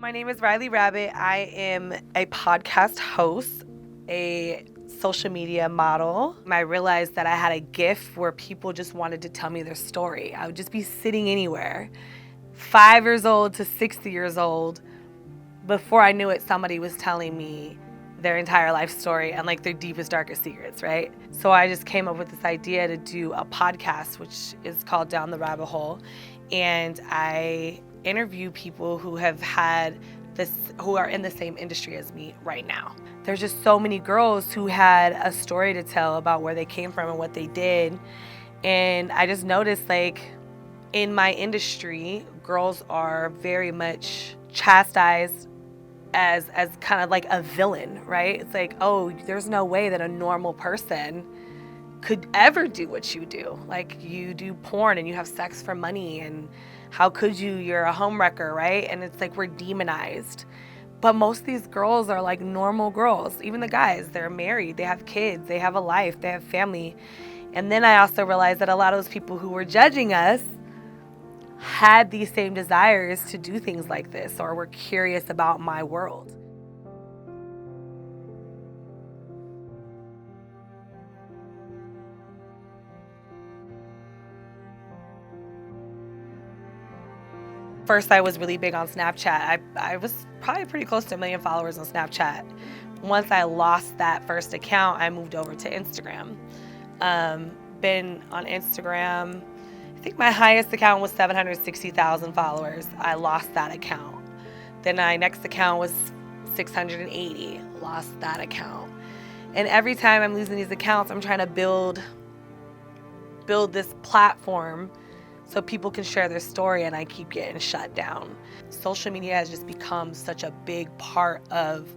My name is Riley Rabbit. I am a podcast host, a social media model. I realized that I had a gift where people just wanted to tell me their story. I would just be sitting anywhere, 5 years old to 60 years old. Before I knew it, somebody was telling me their entire life story and like their deepest, darkest secrets, right? So I just came up with this idea to do a podcast, which is called Down the Rabbit Hole. And I interview people who have had this, who are in the same industry as me right now. There's just so many girls who had a story to tell about where they came from and what they did. And I just noticed, like, in my industry, girls are very much chastised as kind of like a villain, right? It's like, oh, there's no way that a normal person could ever do what you do. Like, you do porn and you have sex for money, and how could you? You're a homewrecker, right? And it's like we're demonized. But most of these girls are like normal girls. Even the guys, they're married, they have kids, they have a life, they have family. And then I also realized that a lot of those people who were judging us had these same desires to do things like this, or were curious about my world. First, I was really big on Snapchat. I was probably pretty close to 1 million followers on Snapchat. Once I lost that first account, I moved over to Instagram. Been on Instagram, I think my highest account was 760,000 followers. I lost that account. Then my next account was 680, lost that account. And every time I'm losing these accounts, I'm trying to build this platform so people can share their story, and I keep getting shut down. Social media has just become such a big part of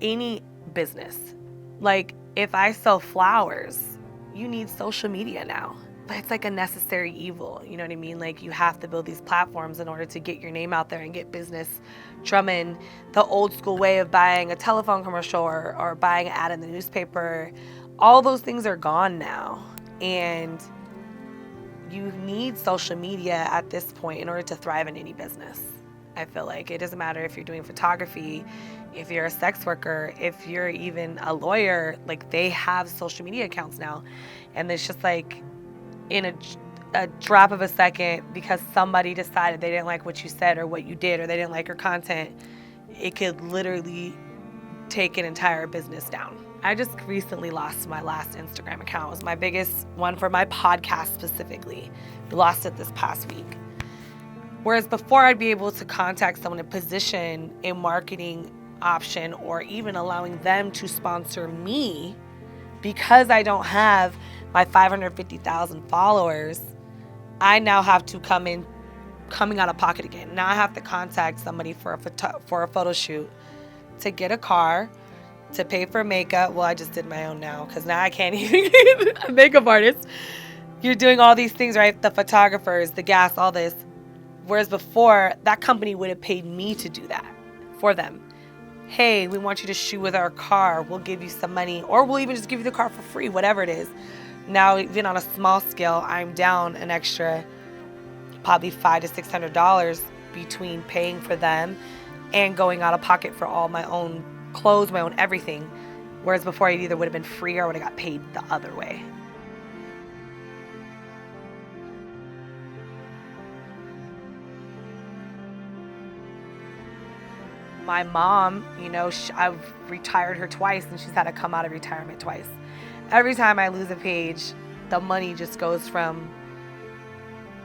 any business. Like, if I sell flowers, you need social media now. But it's like a necessary evil, you know what I mean? Like, you have to build these platforms in order to get your name out there and get business drumming. The old school way of buying a telephone commercial or buying an ad in the newspaper, all those things are gone now. And you need social media at this point in order to thrive in any business. I feel like it doesn't matter if you're doing photography, if you're a sex worker, if you're even a lawyer, like, they have social media accounts now. And it's just like, in a drop of a second, because somebody decided they didn't like what you said or what you did, or they didn't like your content, it could literally take an entire business down. I just recently lost my last Instagram account. It was my biggest one for my podcast specifically. We lost it this past week. Whereas before, I'd be able to contact someone in position, a marketing option, or even allowing them to sponsor me. Because I don't have my 550,000 followers, I now have to coming out of pocket again. Now I have to contact somebody for a photo shoot, to get a car, to pay for makeup. Well, I just did my own now because now I can't even get a makeup artist. You're doing all these things, right? The photographers, the gas, all this. Whereas before, that company would have paid me to do that for them. Hey, we want you to shoot with our car. We'll give you some money, or we'll even just give you the car for free, whatever it is. Now, even on a small scale, I'm down an extra probably $500 to $600 between paying for them and going out of pocket for all my own clothes, my own everything. Whereas before, it either would have been free or I would have got paid the other way. My mom, I've retired her twice, and she's had to come out of retirement twice. Every time I lose a page, the money just goes from,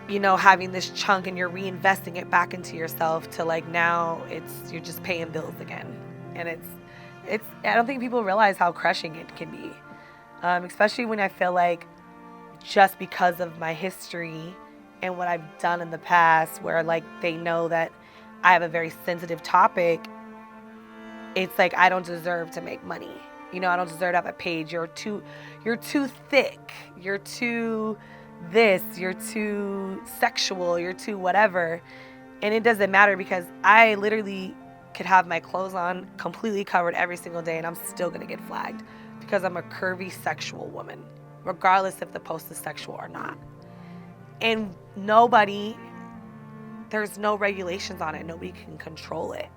having this chunk and you're reinvesting it back into yourself to, like, now you're just paying bills again. And I don't think people realize how crushing it can be. Especially when I feel like, just because of my history and what I've done in the past, where, like, they know that I have a very sensitive topic, it's like I don't deserve to make money. I don't deserve to have a page. You're too thick. You're too this. You're too sexual. You're too whatever. And it doesn't matter, because I literally could have my clothes on completely covered every single day and I'm still going to get flagged because I'm a curvy sexual woman, regardless if the post is sexual or not. And there's no regulations on it. Nobody can control it.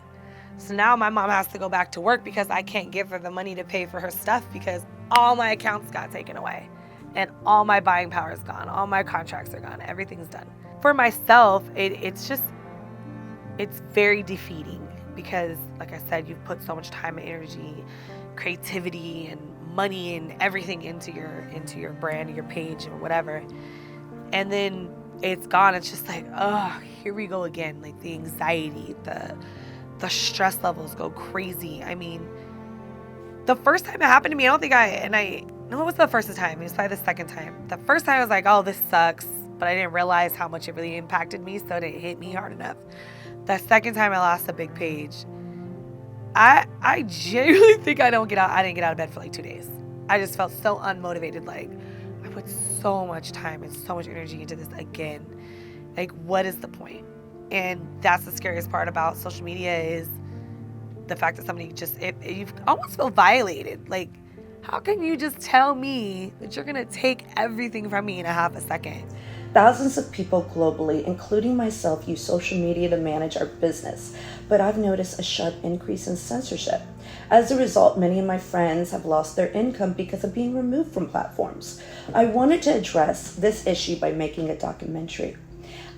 So now my mom has to go back to work because I can't give her the money to pay for her stuff because all my accounts got taken away and all my buying power is gone. All my contracts are gone. Everything's done. For myself, it's very defeating because, like I said, you've put so much time and energy, creativity and money and everything into your brand, your page or whatever. And then it's gone. It's just like, oh, here we go again. Like the anxiety, the stress levels go crazy. I mean, the first time it happened to me, no, it was the first time. It was probably the second time. The first time I was like, oh, this sucks. But I didn't realize how much it really impacted me, so it didn't hit me hard enough. The second time I lost a big page, I genuinely think I didn't get out of bed for like 2 days. I just felt so unmotivated. Like, I put so much time and so much energy into this again. Like, what is the point? And that's the scariest part about social media is the fact that somebody you almost feel violated. Like, how can you just tell me that you're gonna take everything from me in a half a second? Thousands of people globally, including myself, use social media to manage our business, but I've noticed a sharp increase in censorship. As a result, many of my friends have lost their income because of being removed from platforms. I wanted to address this issue by making a documentary.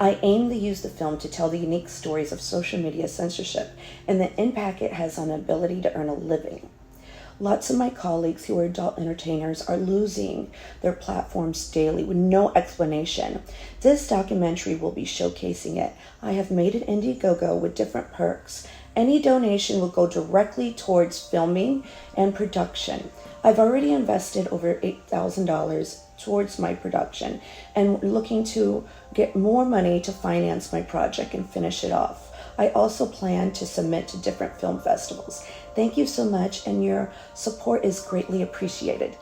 I aim to use the film to tell the unique stories of social media censorship and the impact it has on the ability to earn a living. Lots of my colleagues who are adult entertainers are losing their platforms daily with no explanation. This documentary will be showcasing it. I have made it Indiegogo with different perks. Any donation will go directly towards filming and production. I've already invested over $8,000 towards my production and looking to get more money to finance my project and finish it off. I also plan to submit to different film festivals. Thank you so much, and your support is greatly appreciated.